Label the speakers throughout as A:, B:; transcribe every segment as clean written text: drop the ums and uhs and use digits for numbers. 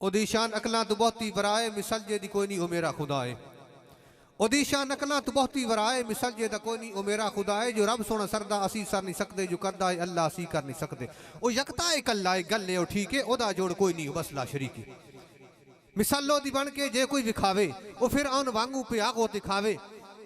A: ਉਹਦੀ ਸ਼ਾਨ ਅਕਲਾਂ ਤੋਂ ਬਹੁਤੀ ਵਰਾਏ ਮਿਸਲ ਜੇ ਦੀ ਕੋਈ ਨਹੀਂ ਉਹ ਮੇਰਾ ਖੁਦਾ ਹੈ ਉਹਦੀ ਸ਼ਾਨ ਅਕਲਾਂ ਤੋਂ ਬਹੁਤੀ ਵਰਾਏ ਮਿਸਲ ਜੇ ਦਾ ਕੋਈ ਨਹੀਂ ਉਹ ਮੇਰਾ ਖੁਦਾ ਹੈ ਜੋ ਰੱਬ ਸੋਹਣਾ ਸਰਦਾ ਅਸੀਂ ਸਰ ਨਹੀਂ ਸਕਦੇ ਜੋ ਕਰਦਾ ਹੈ ਅੱਲਾ ਅਸੀਂ ਕਰ ਨਹੀਂ ਸਕਦੇ ਉਹ ਯਕਤਾ ਹੈ ਇਕੱਲਾ ਹੈ ਗੱਲ ਹੈ ਉਹ ਠੀਕ ਹੈ ਉਹਦਾ ਜੋੜ ਕੋਈ ਨਹੀਂ ਬਸ ਲਾ ਸ਼ਰੀਕ ਹੈ ਮਿਸਾਲੋ ਦੀ ਬਣ ਕੇ ਜੇ ਕੋਈ ਵਿਖਾਵੇ ਉਹ ਫਿਰ ਆਉਣ ਵਾਂਗੂ ਪਿਆ ਕੋ ਦਿਖਾਵੇ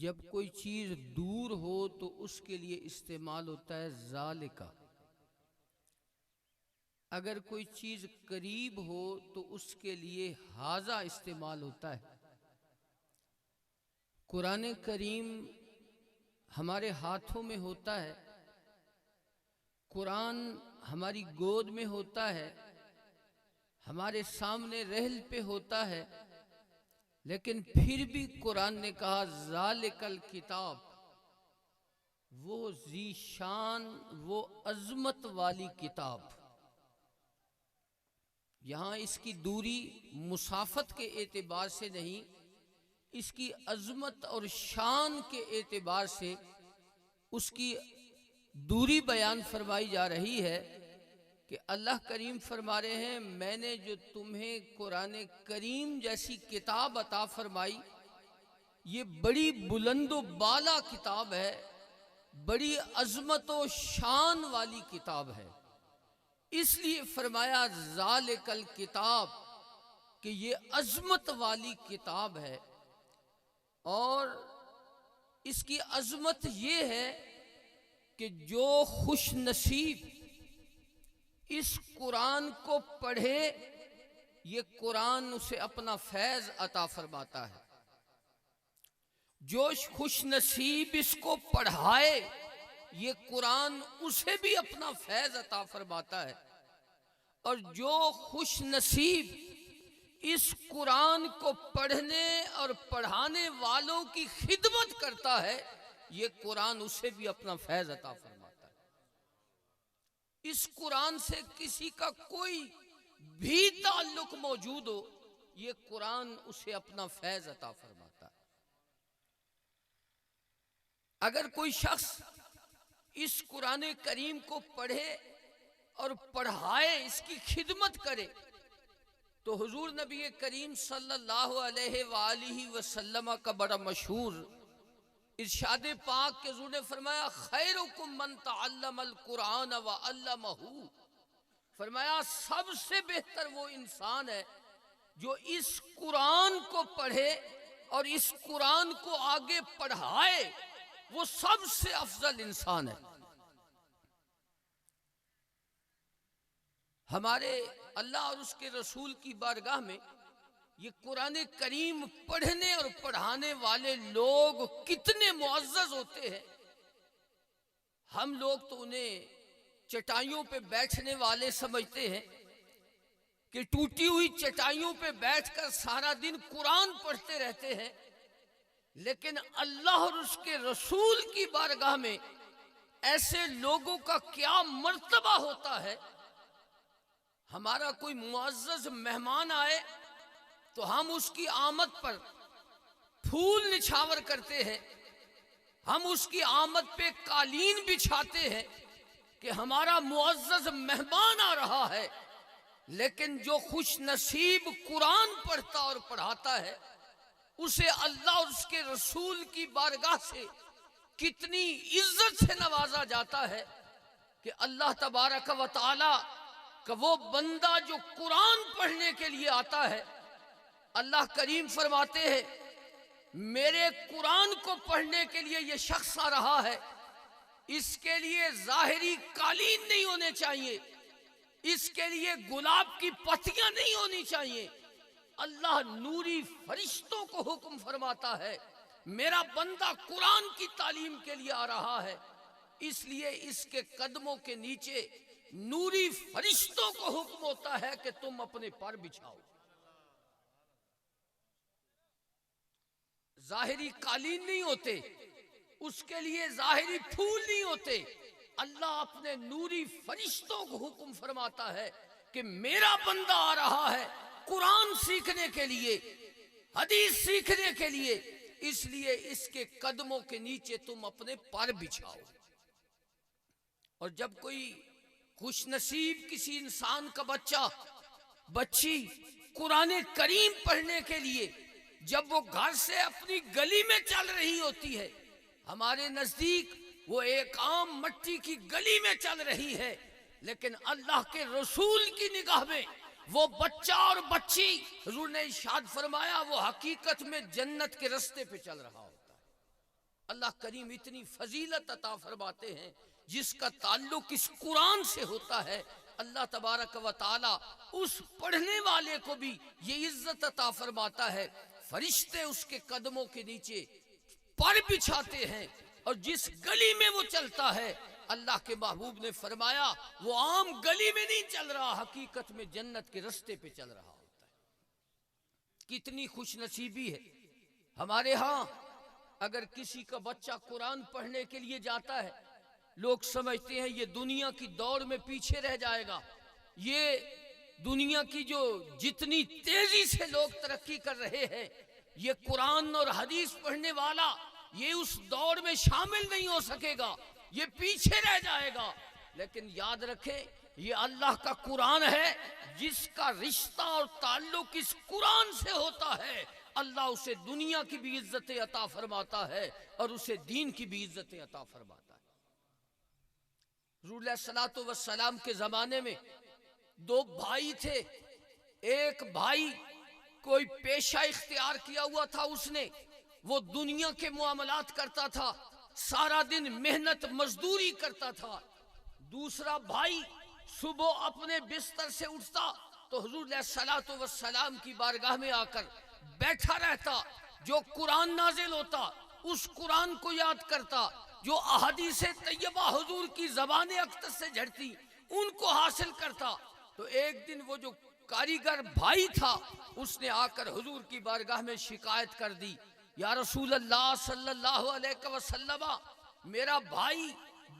B: جب کوئی چیز دور ہو تو اس کے لیے استعمال ہوتا ہے ذالکا، اگر کوئی چیز قریب ہو تو اس کے لیے ہاذا استعمال ہوتا ہے۔ قرآن کریم ہمارے ہاتھوں میں ہوتا ہے، قرآن ہماری گود میں ہوتا ہے، ہمارے سامنے رحل پہ ہوتا ہے، لیکن پھر بھی قرآن نے کہا ذالک الکتاب، وہ ذی شان، وہ عظمت والی کتاب۔ یہاں اس کی دوری مسافت کے اعتبار سے نہیں، اس کی عظمت اور شان کے اعتبار سے اس کی دوری بیان فرمائی جا رہی ہے کہ اللہ کریم فرما رہے ہیں میں نے جو تمہیں قرآن کریم جیسی کتاب عطا فرمائی، یہ بڑی بلند و بالا کتاب ہے، بڑی عظمت و شان والی کتاب ہے، اس لیے فرمایا ذالک الکتاب کہ یہ عظمت والی کتاب ہے۔ اور اس کی عظمت یہ ہے کہ جو خوش نصیب اس قرآن کو پڑھے، یہ قرآن اسے اپنا فیض عطا فرماتا ہے، جو خوش نصیب اس کو پڑھائے یہ قرآن اسے بھی اپنا فیض عطا فرماتا ہے، اور جو خوش نصیب اس قرآن کو پڑھنے اور پڑھانے والوں کی خدمت کرتا ہے، یہ قرآن اسے بھی اپنا فیض عطا فرماتا ہے۔ اس قرآن سے کسی کا کوئی بھی تعلق موجود ہو، یہ قرآن اسے اپنا فیض عطا فرماتا ہے۔ اگر کوئی شخص اس قرآن کریم کو پڑھے اور پڑھائے، اس کی خدمت کرے، تو حضور نبی کریم صلی اللہ علیہ وآلہ وسلم کا بڑا مشہور ارشاد پاک کے حضور نے فرمایا خیرکم من تعلم القرآن وعلمہ، فرمایا سب سے بہتر وہ انسان ہے جو اس قرآن کو پڑھے اور اس قرآن کو آگے پڑھائے، وہ سب سے افضل انسان ہے۔ ہمارے اللہ اور اس کے رسول کی بارگاہ میں یہ قرآن کریم پڑھنے اور پڑھانے والے لوگ کتنے معزز ہوتے ہیں۔ ہم لوگ تو انہیں چٹائیوں پہ بیٹھنے والے سمجھتے ہیں کہ ٹوٹی ہوئی چٹائیوں پہ بیٹھ کر سارا دن قرآن پڑھتے رہتے ہیں، لیکن اللہ اور اس کے رسول کی بارگاہ میں ایسے لوگوں کا کیا مرتبہ ہوتا ہے۔ ہمارا کوئی معزز مہمان آئے تو ہم اس کی آمد پر پھول نچھاور کرتے ہیں، ہم اس کی آمد پہ قالین بچھاتے ہیں کہ ہمارا معزز مہمان آ رہا ہے، لیکن جو خوش نصیب قرآن پڑھتا اور پڑھاتا ہے، اسے اللہ اور اس کے رسول کی بارگاہ سے کتنی عزت سے نوازا جاتا ہے کہ اللہ تبارک و تعالی کہ وہ بندہ جو قرآن پڑھنے کے لیے آتا ہے، اللہ کریم فرماتے ہیں میرے قرآن کو پڑھنے کے لیے یہ شخص آ رہا ہے، اس کے لیے ظاہری قالین نہیں ہونے چاہیے، اس کے لیے گلاب کی پتیاں نہیں ہونی چاہیے، اللہ نوری فرشتوں کو حکم فرماتا ہے میرا بندہ قرآن کی تعلیم کے لیے آ رہا ہے، اس لیے اس کے قدموں کے نیچے نوری فرشتوں کو حکم ہوتا ہے کہ تم اپنے پر بچھاؤ۔ ظاہری قالین نہیں ہوتے، اس کے لیے ظاہری پھول نہیں ہوتے، اللہ اپنے نوری فرشتوں کو حکم فرماتا ہے کہ میرا بندہ آ رہا ہے قرآن سیکھنے کے لیے، حدیث سیکھنے کے لیے، اس لیے اس کے قدموں کے نیچے تم اپنے پر بچھاؤ۔ اور جب کوئی خوش نصیب کسی انسان کا بچہ بچی قرآن کریم پڑھنے کے لیے جب وہ گھر سے اپنی گلی میں چل رہی ہوتی ہے، ہمارے نزدیک وہ ایک عام مٹی کی گلی میں چل رہی ہے، لیکن اللہ کے رسول کی نگاہ میں وہ بچہ اور بچی، حضور نے ارشاد فرمایا وہ حقیقت میں جنت کے رستے پہ چل رہا ہوتا ہے۔ اللہ کریم اتنی فضیلت عطا فرماتے ہیں جس کا تعلق اس قرآن سے ہوتا ہے، اللہ تبارک و تعالی اس پڑھنے والے کو بھی یہ عزت عطا فرماتا ہے، فرشتے اس کے قدموں کے نیچے پر بچھاتے ہیں، اور جس گلی میں وہ چلتا ہے اللہ کے محبوب نے فرمایا وہ عام گلی میں نہیں چل رہا، حقیقت میں جنت کے رستے پہ چل رہا ہوتا ہے۔ کتنی خوش نصیبی ہے ہمارے ہاں، اگر کسی کا بچہ قرآن پڑھنے کے لیے جاتا ہے، لوگ سمجھتے ہیں یہ دنیا کی دوڑ میں پیچھے رہ جائے گا، یہ دنیا کی جو جتنی تیزی سے لوگ ترقی کر رہے ہیں، یہ قرآن اور حدیث پڑھنے والا یہ اس دوڑ میں شامل نہیں ہو سکے گا، یہ پیچھے رہ جائے گا۔ لیکن یاد رکھیں یہ اللہ کا قرآن ہے، جس کا رشتہ اور تعلق اس قرآن سے ہوتا ہے، اللہ اسے دنیا کی بھی عزتیں عطا فرماتا ہے اور اسے دین کی بھی عزتیں عطا فرماتا ہے۔ رسول صلوات و سلام کے زمانے میں دو بھائی تھے، ایک بھائی کوئی پیشہ اختیار کیا ہوا تھا، اس نے وہ دنیا کے معاملات کرتا تھا، سارا دن محنت مزدوری کرتا تھا۔ دوسرا بھائی صبح اپنے بستر سے اٹھتا تو حضور علیہ الصلوۃ والسلام کی بارگاہ میں آ کر بیٹھا رہتا، جو قرآن نازل ہوتا اس قرآن کو یاد کرتا، جو احادیث طیبہ حضور کی زبان اقدس سے جھڑتی ان کو حاصل کرتا۔ تو ایک دن وہ جو کاریگر بھائی تھا اس نے آ کر حضور کی بارگاہ میں شکایت کر دی، یا رسول اللہ صلی اللہ علیہ وسلم، میرا بھائی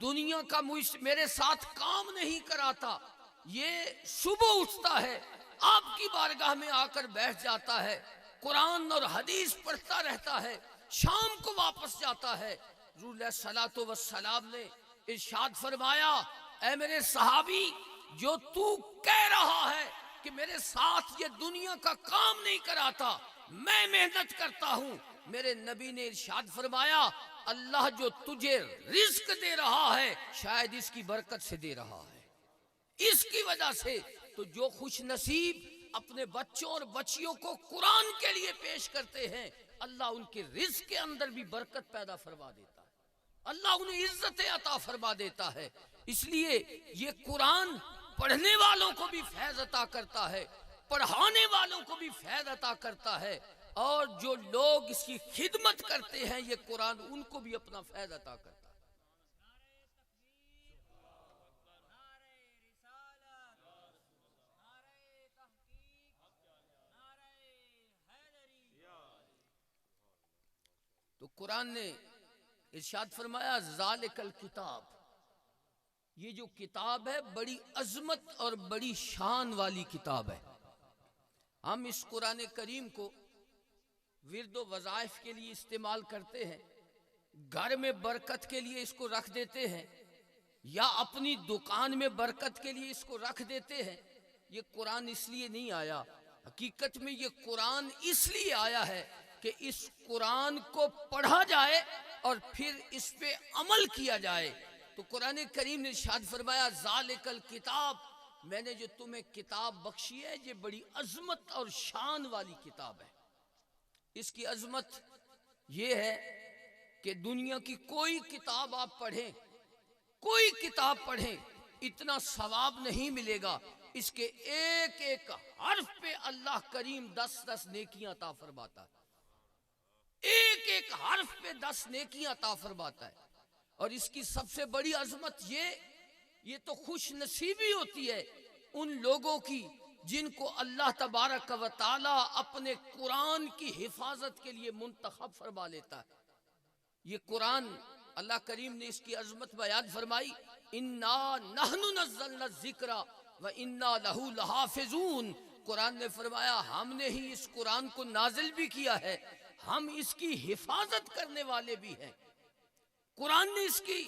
B: دنیا کا میرے ساتھ کام نہیں کراتا، یہ صبح اٹھتا ہے آپ کی بارگاہ میں آ کر بیٹھ جاتا ہے، قرآن اور حدیث پڑھتا رہتا ہے، شام کو واپس جاتا ہے۔ رسول اللہ صلی اللہ علیہ وسلم نے ارشاد فرمایا، اے میرے صحابی، جو تو کہہ رہا ہے کہ میرے ساتھ یہ دنیا کا کام نہیں کراتا، میں محنت کرتا ہوں، میرے نبی نے ارشاد فرمایا اللہ جو تجھے رزق دے رہا ہے شاید اس کی برکت سے دے رہا ہے، اس کی وجہ سے۔ تو جو خوش نصیب اپنے بچوں اور بچیوں کو قرآن کے لیے پیش کرتے ہیں، اللہ ان کے رزق کے اندر بھی برکت پیدا فرما دیتا ہے، اللہ انہیں عزت عطا فرما دیتا ہے۔ اس لیے یہ قرآن پڑھنے والوں کو بھی فیض عطا کرتا ہے، پڑھانے والوں کو بھی فیض عطا کرتا ہے، اور جو لوگ اس کی خدمت کرتے ہیں یہ قرآن ان کو بھی اپنا فیض عطا کرتا ہے۔ تو قرآن نے ارشاد فرمایا ذالک الکتاب، یہ جو کتاب ہے بڑی عظمت اور بڑی شان والی کتاب ہے۔ ہم اس قرآن کریم کو ورد و وظائف کے لیے استعمال کرتے ہیں، گھر میں برکت کے لیے اس کو رکھ دیتے ہیں، یا اپنی دکان میں برکت کے لیے اس کو رکھ دیتے ہیں۔ یہ قرآن اس لیے نہیں آیا، حقیقت میں یہ قرآن اس لیے آیا ہے کہ اس قرآن کو پڑھا جائے اور پھر اس پہ عمل کیا جائے۔ تو قرآن کریم نے ارشاد فرمایا ذالک الکتاب، میں نے جو تمہیں کتاب بخشی ہے یہ بڑی عظمت اور شان والی کتاب ہے۔ اس کی عظمت یہ ہے کہ دنیا کی کوئی کتاب آپ پڑھیں، کوئی کتاب پڑھیں، اتنا ثواب نہیں ملے گا، اس کے ایک ایک حرف پہ اللہ کریم 10 نیکیاں عطا فرماتا ہے، ایک ایک حرف پہ 10 نیکیاں عطا فرماتا ہے۔ اور اس کی سب سے بڑی عظمت یہ تو خوش نصیبی ہوتی ہے ان لوگوں کی جن کو اللہ تبارک و تعالی اپنے قرآن کی حفاظت کے لیے منتخب فرما لیتا ہے۔ یہ قرآن اللہ کریم نے اس کی عظمت بیان فرمائی، انا نحن نزلنا الذکر و انا لہ لحافظون۔ قرآن نے فرمایا ہم نے ہی اس قرآن کو نازل بھی کیا ہے، ہم اس کی حفاظت کرنے والے بھی ہیں۔ قرآن نے اس کی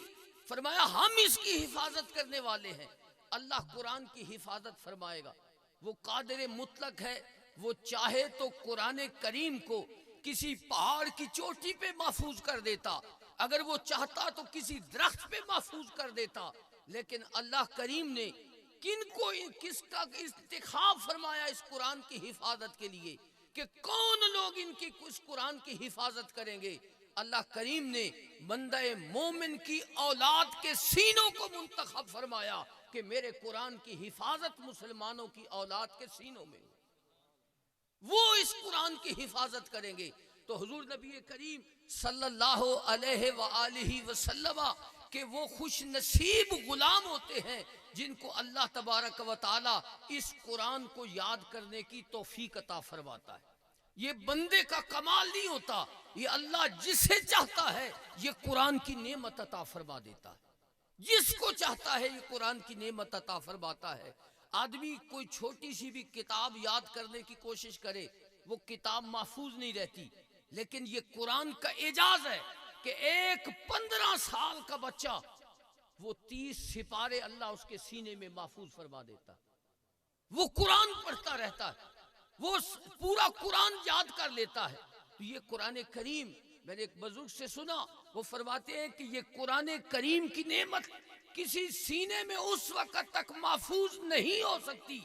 B: فرمایا ہم اس کی حفاظت کرنے والے ہیں۔ اللہ قرآن کی حفاظت فرمائے گا، وہ قادر مطلق ہے، وہ چاہے تو قرآن کریم کو کسی پہاڑ کی چوٹی پہ محفوظ کر دیتا، اگر وہ چاہتا تو کسی درخت پہ محفوظ کر دیتا، لیکن اللہ کریم نے کس کا انتخاب فرمایا اس قرآن کی حفاظت کے لیے کہ کون لوگ اس قرآن کی حفاظت کریں گے۔ اللہ کریم نے بندہ مومن کی اولاد کے سینوں کو منتخب فرمایا کہ میرے قرآن کی حفاظت مسلمانوں کی اولاد کے سینوں میں ہو، وہ اس قرآن کی حفاظت کریں گے۔ تو حضور نبی کریم صلی اللہ علیہ وآلہ وسلم کہ وہ خوش نصیب غلام ہوتے ہیں جن کو اللہ تبارک و تعالی اس قرآن کو یاد کرنے کی توفیق عطا فرماتا ہے۔ یہ بندے کا کمال نہیں ہوتا، یہ اللہ جسے چاہتا ہے یہ قرآن کی نعمت عطا فرما دیتا ہے، جس کو چاہتا ہے یہ قرآن کی نعمت عطا فرماتا ہے۔ آدمی کوئی چھوٹی سی بھی کتاب یاد کرنے کی کوشش کرے، وہ کتاب محفوظ نہیں رہتی، لیکن یہ قرآن کا اعجاز ہے کہ ایک 15 سال کا بچہ وہ 30 سپارے اللہ اس کے سینے میں محفوظ فرما دیتا، وہ قرآن پڑھتا رہتا ہے، وہ پورا قرآن یاد کر لیتا ہے۔ تو یہ قرآن کریم، میں نے ایک بزرگ سے سنا، وہ فرماتے ہیں کہ یہ قرآن کریم کی نعمت کسی سینے میں اس وقت تک محفوظ نہیں ہو سکتی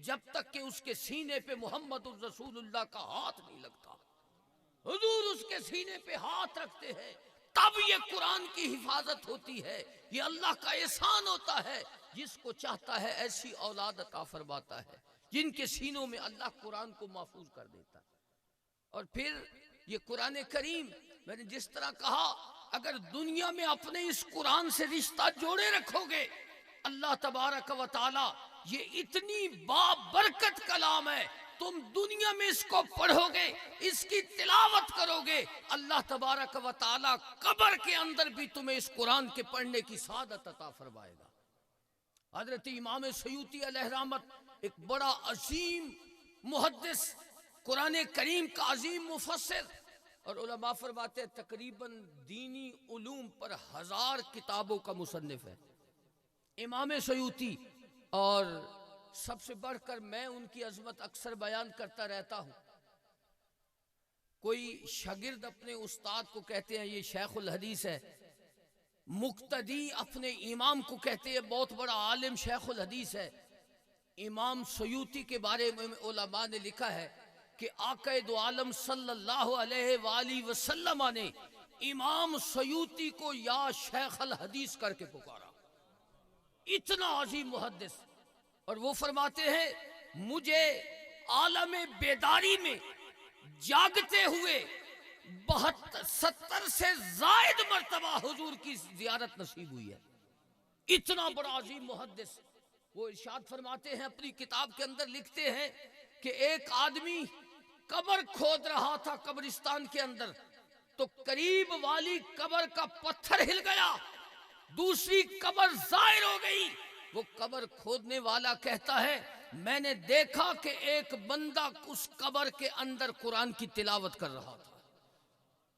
B: جب تک کہ اس کے سینے پہ محمد الرسول اللہ کا ہاتھ نہیں لگتا۔ حضور اس کے سینے پہ ہاتھ رکھتے ہیں تب یہ قرآن کی حفاظت ہوتی ہے۔ یہ اللہ کا احسان ہوتا ہے، جس کو چاہتا ہے ایسی اولاد عطا فرماتا ہے جن کے سینوں میں اللہ قرآن کو محفوظ کر دیتا ہے۔ اور پھر یہ قرآن کریم، میں نے جس طرح کہا، اگر دنیا میں اپنے اس قرآن سے رشتہ جوڑے رکھو گے، اللہ تبارک و تعالی، یہ اتنی بابرکت کلام ہے، تم دنیا میں اس کو پڑھو گے، اس کی تلاوت کرو گے، اللہ تبارک و تعالی قبر کے اندر بھی تمہیں اس قرآن کے پڑھنے کی سعادت عطا فرمائے گا۔ حضرت امام سیوطی علیہ رحمت ایک بڑا عظیم محدث، قرآن کریم کا عظیم مفسر، اور علماء فرماتے ہیں تقریباً دینی علوم پر 1000 کتابوں کا مصنف ہے امام سیوطی۔ اور سب سے بڑھ کر میں ان کی عظمت اکثر بیان کرتا رہتا ہوں۔ کوئی شاگرد اپنے استاد کو کہتے ہیں یہ شیخ الحدیث ہے، مقتدی اپنے امام کو کہتے ہیں بہت بڑا عالم شیخ الحدیث ہے۔ امام سیوطی کے بارے میں علماء نے لکھا ہے کہ آقا دو عالم صلی اللہ علیہ وآلہ وسلم نے امام سیوطی کو یا شیخ الحدیث کر کے پکارا، اتنا عظیم محدث۔ اور وہ فرماتے ہیں مجھے عالم بیداری میں جاگتے ہوئے 70 سے زائد مرتبہ حضور کی زیارت نصیب ہوئی ہے، اتنا بڑا عظیم محدث۔ وہ ارشاد فرماتے ہیں اپنی کتاب کے اندر لکھتے ہیں کہ ایک آدمی قبر کھود رہا تھا قبرستان کے اندر، تو قریب والی قبر کا پتھر ہل گیا، دوسری قبر ظاہر ہو گئی۔ وہ قبر کھودنے والا کہتا ہے میں نے دیکھا کہ ایک بندہ اس قبر کے اندر قرآن کی تلاوت کر رہا تھا،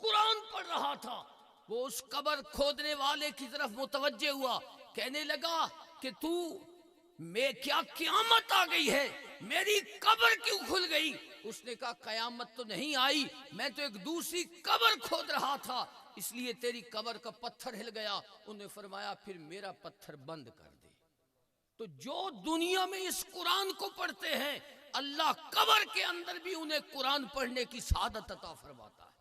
B: قرآن پڑھ رہا تھا۔ وہ اس قبر کھودنے والے کی طرف متوجہ ہوا، کہنے لگا کہ تو میں کیا قیامت آ گئی ہے، میری قبر کیوں کھل گئی؟ اس نے کہا قیامت تو نہیں آئی، میں تو ایک دوسری قبر کھود رہا تھا، اس لیے تیری قبر کا پتھر ہل گیا۔ انہوں نے فرمایا پھر میرا پتھر بند کر دے۔ تو جو دنیا میں اس قرآن کو پڑھتے ہیں، اللہ قبر کے اندر بھی انہیں قرآن پڑھنے کی سعادت عطا فرماتا ہے۔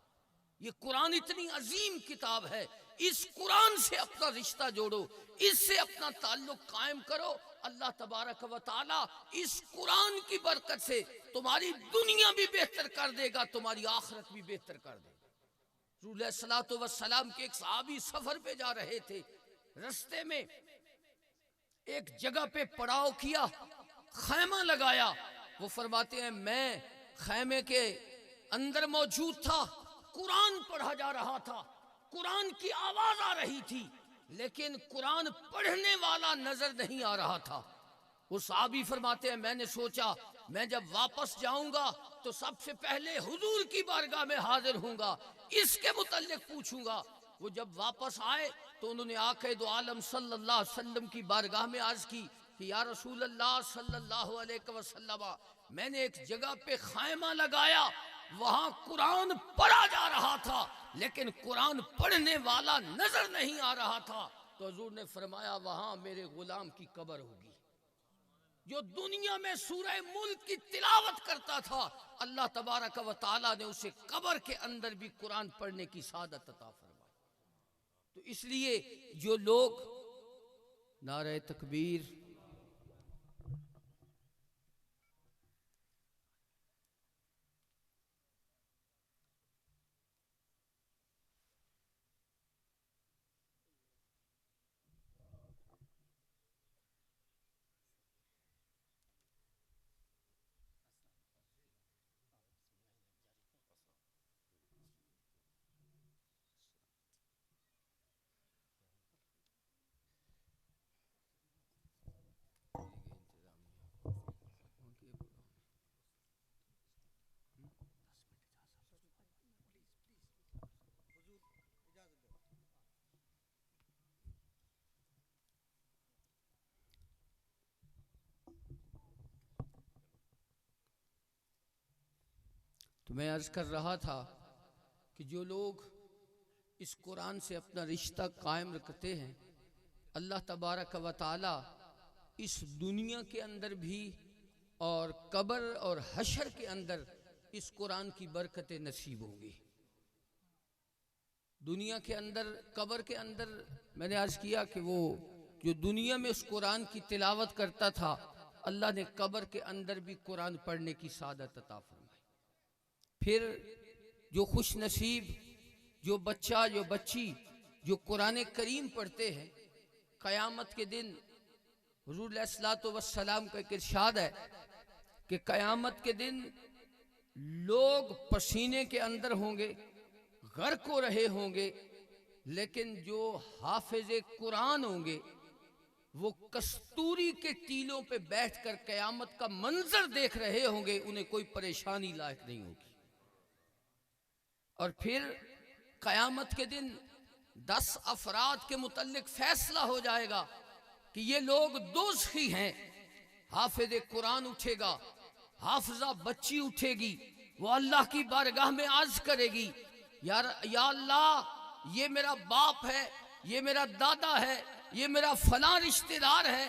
B: یہ قرآن اتنی عظیم کتاب ہے، اس قرآن سے اپنا رشتہ جوڑو، اس سے اپنا تعلق قائم کرو۔ اللہ تبارک و تعالی اس قرآن کی برکت سے تمہاری دنیا بھی بہتر کر دے گا، تمہاری آخرت بھی بہتر کر دے گا۔ رسول اللہ صلی اللہ علیہ وسلم کے ایک صحابی سفر پہ جا رہے تھے، رستے میں ایک جگہ پہ پڑاؤ کیا، خیمہ لگایا۔ وہ فرماتے ہیں میں خیمے کے اندر موجود تھا، قرآن پڑھا جا رہا تھا، قرآن کی آواز آ رہی تھی، لیکن قرآن پڑھنے والا نظر نہیں آ رہا تھا۔ وہ صحابی فرماتے ہیں میں نے سوچا میں جب واپس جاؤں گا تو سب سے پہلے حضور کی بارگاہ میں حاضر ہوں گا، اس کے متعلق پوچھوں گا۔ وہ جب واپس آئے تو انہوں نے آقا دو عالم صلی اللہ علیہ وسلم کی بارگاہ میں عرض کی کہ یا رسول اللہ صلی اللہ علیہ وسلم، میں نے ایک جگہ پہ خیمہ لگایا، وہاں قرآن پڑھا جا رہا تھا لیکن قرآن پڑھنے والا نظر نہیں آ رہا تھا۔ تو حضور نے فرمایا وہاں میرے غلام کی قبر ہوگی۔ جو دنیا میں سورہ ملک کی تلاوت کرتا تھا، اللہ تبارک و تعالیٰ نے اسے قبر کے اندر بھی قرآن پڑھنے کی سعادت عطا فرمائی۔ تو اس لیے جو لوگ نعرہ تکبیر، تو میں عرض کر رہا تھا کہ جو لوگ اس قرآن سے اپنا رشتہ قائم رکھتے ہیں، اللہ تبارک و تعالی اس دنیا کے اندر بھی اور قبر اور حشر کے اندر اس قرآن کی برکتیں نصیب ہوں گی۔ دنیا کے اندر، قبر کے اندر میں نے عرض کیا کہ وہ جو دنیا میں اس قرآن کی تلاوت کرتا تھا، اللہ نے قبر کے اندر بھی قرآن پڑھنے کی سعادت عطا فرمائی۔ پھر جو خوش نصیب، جو بچہ، جو بچی جو قرآن کریم پڑھتے ہیں، قیامت کے دن حضور علیہ الصلوۃ والسلام کا ایک ارشاد ہے کہ قیامت کے دن لوگ پسینے کے اندر ہوں گے، غرق ہو رہے ہوں گے، لیکن جو حافظ قرآن ہوں گے وہ کستوری کے ٹیلوں پہ بیٹھ کر قیامت کا منظر دیکھ رہے ہوں گے، انہیں کوئی پریشانی لاحق نہیں ہوگی۔ اور پھر قیامت کے دن 10 افراد کے متعلق فیصلہ ہو جائے گا کہ یہ لوگ دوزخی ہیں۔ حافظ قرآن اٹھے گا، حافظہ بچی اٹھے گی، وہ اللہ کی بارگاہ میں عرض کرے گی، یا اللہ یہ میرا باپ ہے، یہ میرا دادا ہے، یہ میرا فلاں رشتہ دار ہے،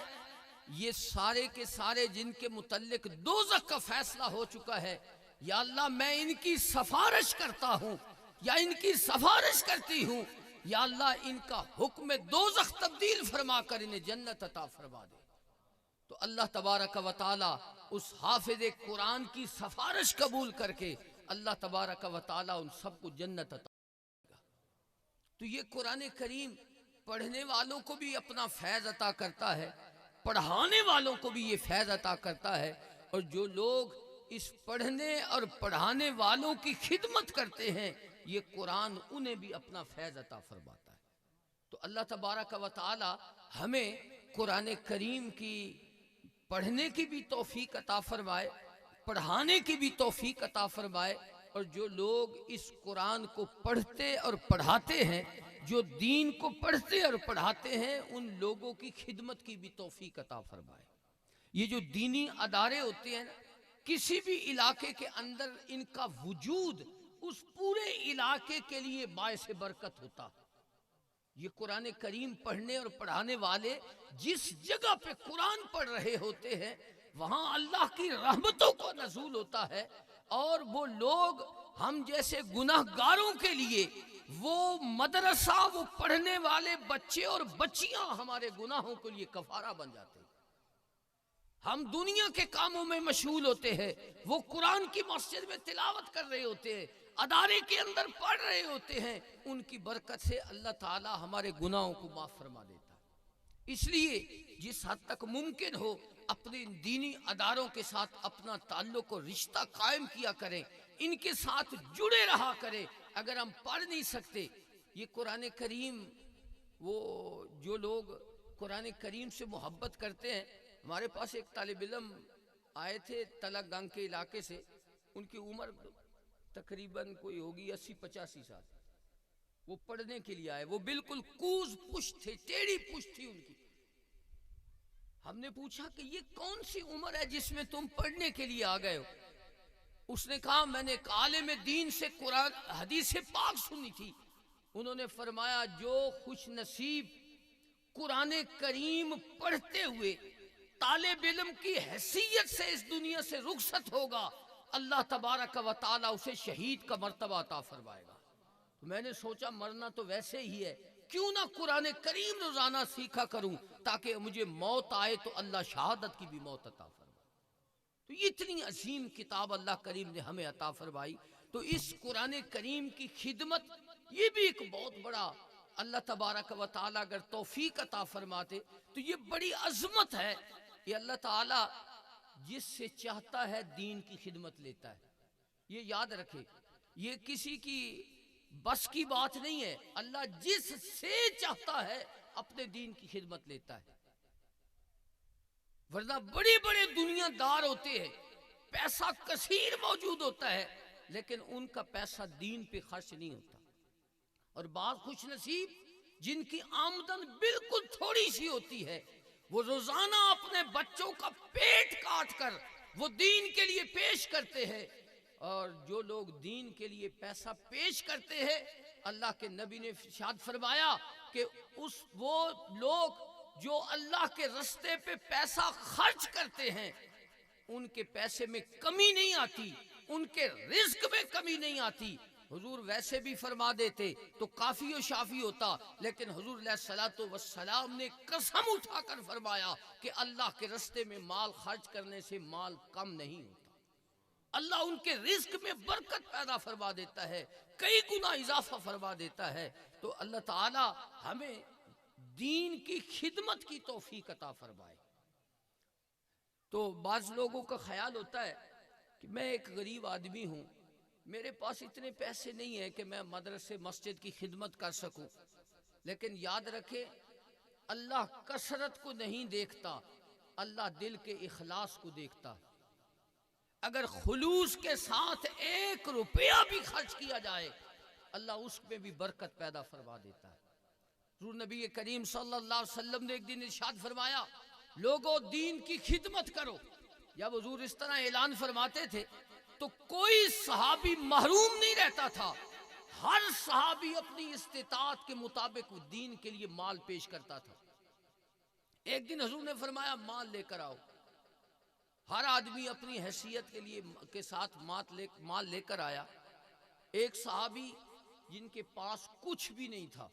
B: یہ سارے کے سارے جن کے متعلق دوزخ کا فیصلہ ہو چکا ہے، یا اللہ میں ان کی سفارش کرتا ہوں یا ان کی سفارش کرتی ہوں، یا اللہ ان کا حکم دوزخ تبدیل فرما کر انہیں جنت عطا فرما دے۔ تو اللہ تبارک و تعالی اس حافظ قرآن کی سفارش قبول کر کے اللہ تبارک و تعالی ان سب کو جنت عطا کرے گا۔ تو یہ قرآن کریم پڑھنے والوں کو بھی اپنا فیض عطا کرتا ہے، پڑھانے والوں کو بھی یہ فیض عطا کرتا ہے، اور جو لوگ اس پڑھنے اور پڑھانے والوں کی خدمت کرتے ہیں، یہ قرآن انہیں بھی اپنا فیض عطا فرماتا ہے۔ تو اللہ تبارک و تعالی ہمیں قرآن کریم کی پڑھنے کی بھی توفیق عطا فرمائے، پڑھانے کی بھی توفیق عطا فرمائے، اور جو لوگ اس قرآن کو پڑھتے اور پڑھاتے ہیں، جو دین کو پڑھتے اور پڑھاتے ہیں، ان لوگوں کی خدمت کی بھی توفیق عطا فرمائے۔ یہ جو دینی ادارے ہوتے ہیں، کسی بھی علاقے کے اندر ان کا وجود اس پورے علاقے کے لیے باعث برکت ہوتا۔ یہ قرآن کریم پڑھنے اور پڑھانے والے جس جگہ پہ قرآن پڑھ رہے ہوتے ہیں، وہاں اللہ کی رحمتوں کو نزول ہوتا ہے، اور وہ لوگ ہم جیسے گناہ گاروں کے لیے وہ مدرسہ، وہ پڑھنے والے بچے اور بچیاں ہمارے گناہوں کے لیے کفارہ بن جاتے ہیں۔ ہم دنیا کے کاموں میں مشغول ہوتے ہیں، وہ قرآن کی مسجد میں تلاوت کر رہے ہوتے ہیں، ادارے کے اندر پڑھ رہے ہوتے ہیں، ان کی برکت سے اللہ تعالی ہمارے گناہوں کو معاف فرما دیتا ہے۔ اس لیے جس حد تک ممکن ہو اپنے دینی اداروں کے ساتھ اپنا تعلق اور رشتہ قائم کیا کریں، ان کے ساتھ جڑے رہا کریں۔ اگر ہم پڑھ نہیں سکتے یہ قرآن کریم، وہ جو لوگ قرآن کریم سے محبت کرتے ہیں، ہمارے پاس ایک طالب علم آئے تھے تلک گنگ کے علاقے سے، ان کی عمر تقریباً کوئی ہوگی 80-85 سال، وہ پڑھنے کے لیے آئے، وہ بالکل کوز پشت تھے، ٹیڑھی پشت تھی ان کی۔ ہم نے پوچھا کہ یہ کون سی عمر ہے جس میں تم پڑھنے کے لیے آ گئے ہو؟ اس نے کہا میں نے ایک عالم دین سے قرآن حدیث پاک سنی تھی، انہوں نے فرمایا جو خوش نصیب قرآن کریم پڑھتے ہوئے طالب علم کی حیثیت سے اس دنیا سے رخصت ہوگا، اللہ تبارک و تعالیٰ اسے شہید کا مرتبہ عطا فرمائے گا۔ تو میں نے سوچا مرنا تو ویسے ہی ہے، کیوں نہ قرآن کریم روزانہ سیکھا کروں تاکہ مجھے موت آئے تو اللہ شہادت کی بھی موت عطا فرمائے۔ تو یہ اتنی عظیم کتاب اللہ کریم نے ہمیں عطا فرمائی، تو اس قرآن کریم کی خدمت یہ بھی ایک بہت بڑا، اللہ تبارک و تعالیٰ اگر توفیق عطا فرماتے تو یہ بڑی عظمت ہے۔ یہ اللہ تعالیٰ جس سے چاہتا ہے دین کی خدمت لیتا ہے، یہ یاد رکھے، یہ کسی کی بس کی بات نہیں ہے، اللہ جس سے چاہتا ہے اپنے دین کی خدمت لیتا ہے۔ ورنہ بڑے بڑے دنیا دار ہوتے ہیں، پیسہ کثیر موجود ہوتا ہے، لیکن ان کا پیسہ دین پہ خرچ نہیں ہوتا۔ اور بعض خوش نصیب جن کی آمدن بالکل تھوڑی سی ہوتی ہے، وہ روزانہ اپنے بچوں کا پیٹ کاٹ کر وہ دین کے لیے پیش کرتے ہیں۔ اور جو لوگ دین کے لیے پیسہ پیش کرتے ہیں، اللہ کے نبی نے ارشاد فرمایا کہ وہ لوگ جو اللہ کے رستے پہ پیسہ خرچ کرتے ہیں، ان کے پیسے میں کمی نہیں آتی، ان کے رزق میں کمی نہیں آتی۔ حضور ویسے بھی فرما دیتے تو کافی و شافی ہوتا، لیکن حضور علیہ الصلوۃ والسلام نے قسم اٹھا کر فرمایا کہ اللہ کے رستے میں مال خرچ کرنے سے مال کم نہیں ہوتا، اللہ ان کے رزق میں برکت پیدا فرما دیتا ہے، کئی گنا اضافہ فرما دیتا ہے۔ تو اللہ تعالی ہمیں دین کی خدمت کی توفیق عطا فرمائے۔ تو بعض لوگوں کا خیال ہوتا ہے کہ میں ایک غریب آدمی ہوں، میرے پاس اتنے پیسے نہیں ہیں کہ میں مدرسے مسجد کی خدمت کر سکوں، لیکن یاد رکھے اللہ کثرت کو نہیں دیکھتا، اللہ دل کے اخلاص کو دیکھتا ہے۔ اگر خلوص کے ساتھ 1 روپیہ بھی خرچ کیا جائے، اللہ اس میں بھی برکت پیدا فرما دیتا ہے۔ حضور نبی کریم صلی اللہ علیہ وسلم نے ایک دن ارشاد فرمایا، لوگوں دین کی خدمت کرو۔ جب حضور اس طرح اعلان فرماتے تھے تو کوئی صحابی محروم نہیں رہتا تھا، ہر صحابی اپنی استطاعت کے مطابق دین کے لیے مال پیش کرتا تھا۔ ایک دن حضور نے فرمایا مال لے کر آؤ، ہر آدمی اپنی حیثیت کے ساتھ مال لے کر آیا۔ ایک صحابی جن کے پاس کچھ بھی نہیں تھا،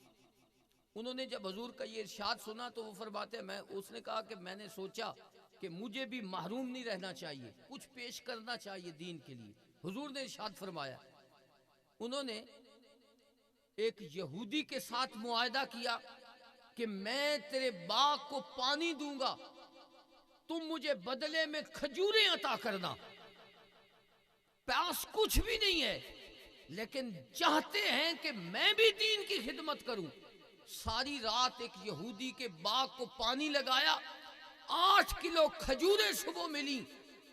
B: انہوں نے جب حضور کا یہ ارشاد سنا تو وہ فرماتے ہیں اس نے کہا کہ میں نے سوچا کہ مجھے بھی محروم نہیں رہنا چاہیے، کچھ پیش کرنا چاہیے دین کے لیے۔ حضور نے ارشاد فرمایا، انہوں نے ایک یہودی کے ساتھ معاہدہ کیا کہ میں تیرے باغ کو پانی دوں گا، تم مجھے بدلے میں کھجوریں عطا کرنا۔ پاس کچھ بھی نہیں ہے لیکن چاہتے ہیں کہ میں بھی دین کی خدمت کروں۔ ساری رات ایک یہودی کے باغ کو پانی لگایا، 8 کلو کھجوریں صبح ملی،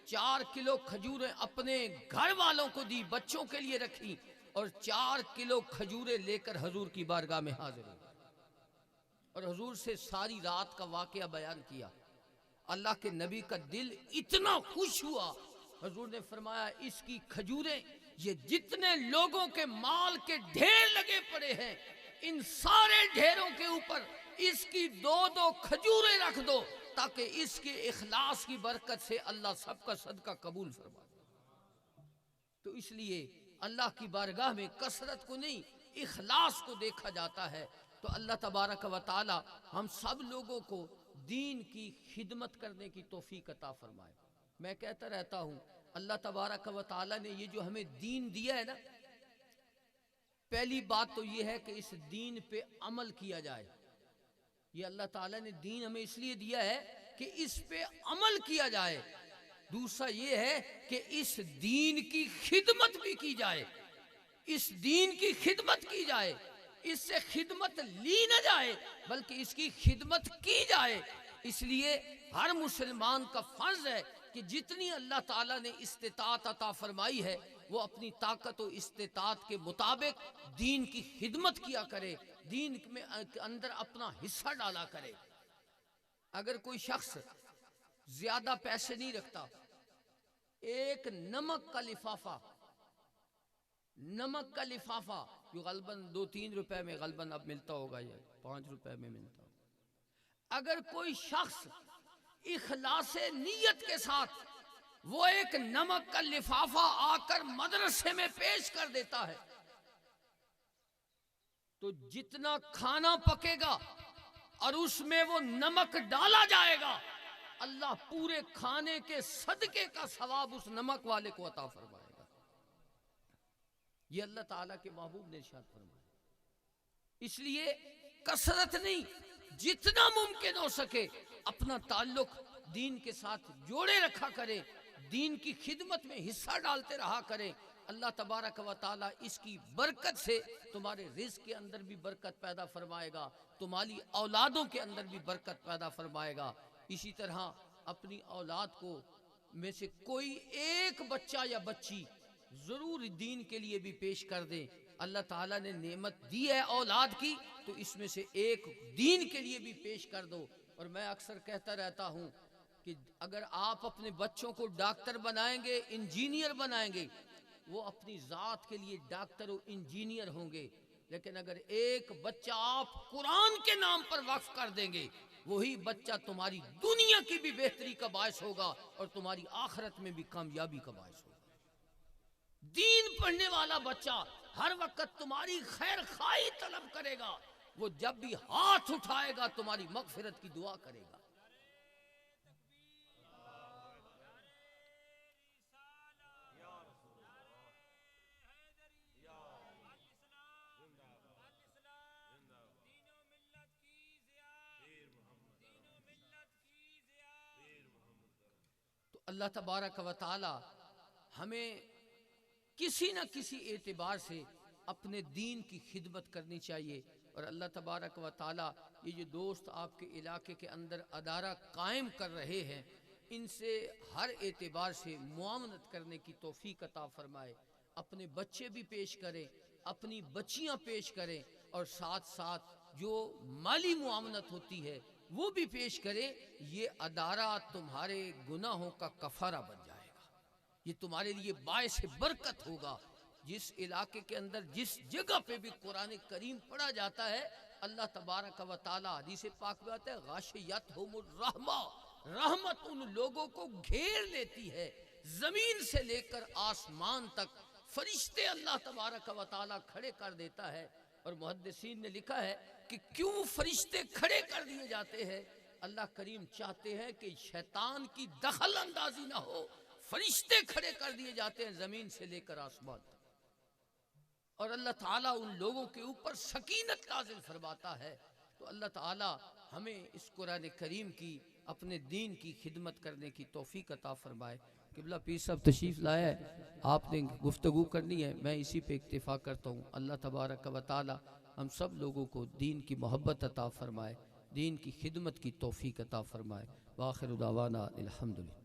B: 4 کلو کھجوریں اپنے گھر والوں کو دی، بچوں کے لیے رکھی، اور 4 کلو کھجوریں لے کر حضور کی بارگاہ میں حاضر ہوئے اور حضور سے ساری رات کا واقعہ بیان کیا۔ اللہ کے نبی کا دل اتنا خوش ہوا، حضور نے فرمایا اس کی کھجوریں، یہ جتنے لوگوں کے مال کے ڈھیر لگے پڑے ہیں، ان سارے ڈھیروں کے اوپر اس کی 2 کھجوریں رکھ دو تاکہ اس کے اخلاص کی برکت سے اللہ سب کا صدقہ قبول فرمائے۔ تو اس لیے اللہ کی بارگاہ میں کثرت کو نہیں، اخلاص کو دیکھا جاتا ہے۔ تو اللہ تبارک و تعالی ہم سب لوگوں کو دین کی خدمت کرنے کی توفیق عطا فرمائے۔ میں کہتا رہتا ہوں اللہ تبارک و تعالی نے یہ جو ہمیں دین دیا ہے نا، پہلی بات تو یہ ہے کہ اس دین پہ عمل کیا جائے۔ یہ اللہ تعالیٰ نے دین ہمیں اس لیے دیا ہے کہ اس پہ عمل کیا جائے۔ دوسرا یہ ہے کہ اس دین کی خدمت بھی کی جائے، اس دین کی خدمت کی جائے، اس سے خدمت لی نہ جائے بلکہ اس کی خدمت کی جائے۔ اس لیے ہر مسلمان کا فرض ہے کہ جتنی اللہ تعالیٰ نے استطاعت عطا فرمائی ہے وہ اپنی طاقت و استطاعت کے مطابق دین کی خدمت کیا کرے، دین میں اندر اپنا حصہ ڈالا کرے۔ اگر کوئی شخص زیادہ پیسے نہیں رکھتا، ایک نمک کا لفافہ جو غالباً 2-3 روپے میں غالباً اب ملتا ہوگا، یا 5 روپے میں ملتا ہوگا، اگر کوئی شخص اخلاص نیت کے ساتھ وہ ایک نمک کا لفافہ آ کر مدرسے میں پیش کر دیتا ہے تو جتنا کھانا پکے گا اور اس میں وہ نمک ڈالا جائے گا، اللہ پورے کھانے کے صدقے کا ثواب اس نمک والے کو عطا فرمائے گا۔ یہ اللہ تعالیٰ کے محبوب نے ارشاد فرمایا۔ اس لیے کثرت نہیں، جتنا ممکن ہو سکے اپنا تعلق دین کے ساتھ جوڑے رکھا کرے، دین کی خدمت میں حصہ ڈالتے رہا کرے۔ اللہ تبارک و تعالیٰ اس کی برکت سے تمہارے رزق کے اندر بھی برکت پیدا فرمائے گا، تمہاری اولادوں کے اندر بھی برکت پیدا فرمائے گا۔ اسی طرح اپنی اولاد کو میں سے کوئی ایک بچہ یا بچی ضرور دین کے لیے بھی پیش کر دیں۔ اللہ تعالیٰ نے نعمت دی ہے اولاد کی تو اس میں سے ایک دین کے لیے بھی پیش کر دو۔ اور میں اکثر کہتا رہتا ہوں کہ اگر آپ اپنے بچوں کو ڈاکٹر بنائیں گے، انجینئر بنائیں گے، وہ اپنی ذات کے لیے ڈاکٹر و انجینئر ہوں گے، لیکن اگر ایک بچہ آپ قرآن کے نام پر وقف کر دیں گے، وہی بچہ تمہاری دنیا کی بھی بہتری کا باعث ہوگا اور تمہاری آخرت میں بھی کامیابی کا باعث ہوگا۔ دین پڑھنے والا بچہ ہر وقت تمہاری خیر خواہی طلب کرے گا، وہ جب بھی ہاتھ اٹھائے گا تمہاری مغفرت کی دعا کرے گا۔ اللہ تبارک و تعالی ہمیں کسی نہ کسی اعتبار سے اپنے دین کی خدمت کرنی چاہیے، اور اللہ تبارک و تعالی یہ جو دوست آپ کے علاقے کے اندر ادارہ قائم کر رہے ہیں، ان سے ہر اعتبار سے معاونت کرنے کی توفیق عطا فرمائے۔ اپنے بچے بھی پیش کریں، اپنی بچیاں پیش کریں، اور ساتھ ساتھ جو مالی معاونت ہوتی ہے وہ بھی پیش کریں۔ یہ ادارہ تمہارے گناہوں کا کفارہ بن جائے گا، یہ تمہارے لیے باعث برکت ہوگا۔ جس علاقے کے اندر جس جگہ پہ بھی قرآن کریم پڑھا جاتا ہے، اللہ تبارک و تعالی حدیث پاک میں آتا ہے غاشیتہم الرحمہ، رحمت ان لوگوں کو گھیر لیتی ہے، زمین سے لے کر آسمان تک فرشتے اللہ تبارک و تعالی کھڑے کر دیتا ہے۔ اور محدثین نے لکھا ہے کہ کیوں فرشتے کھڑے کر دیے جاتے ہیں؟ اللہ کریم چاہتے ہیں کہ شیطان کی دخل اندازی نہ ہو، فرشتے کھڑے کر دیے جاتے ہیں زمین سے لے کر آسمان تک، اور اللہ تعالیٰ ان لوگوں کے اوپر سکینت نازل فرماتا ہے۔ تو اللہ تعالیٰ ہمیں اس قرآن کریم کی اپنے دین کی خدمت کرنے کی توفیق عطا فرمائے۔ قبلہ پیر صاحب تشریف لایا ہے، آپ نے گفتگو کرنی ہے، میں اسی پہ اکتفا کرتا ہوں۔ اللہ تبارک و تعالی ہم سب لوگوں کو دین کی محبت عطا فرمائے، دین کی خدمت کی توفیق عطا فرمائے۔ وآخر دعوانا الحمدللہ۔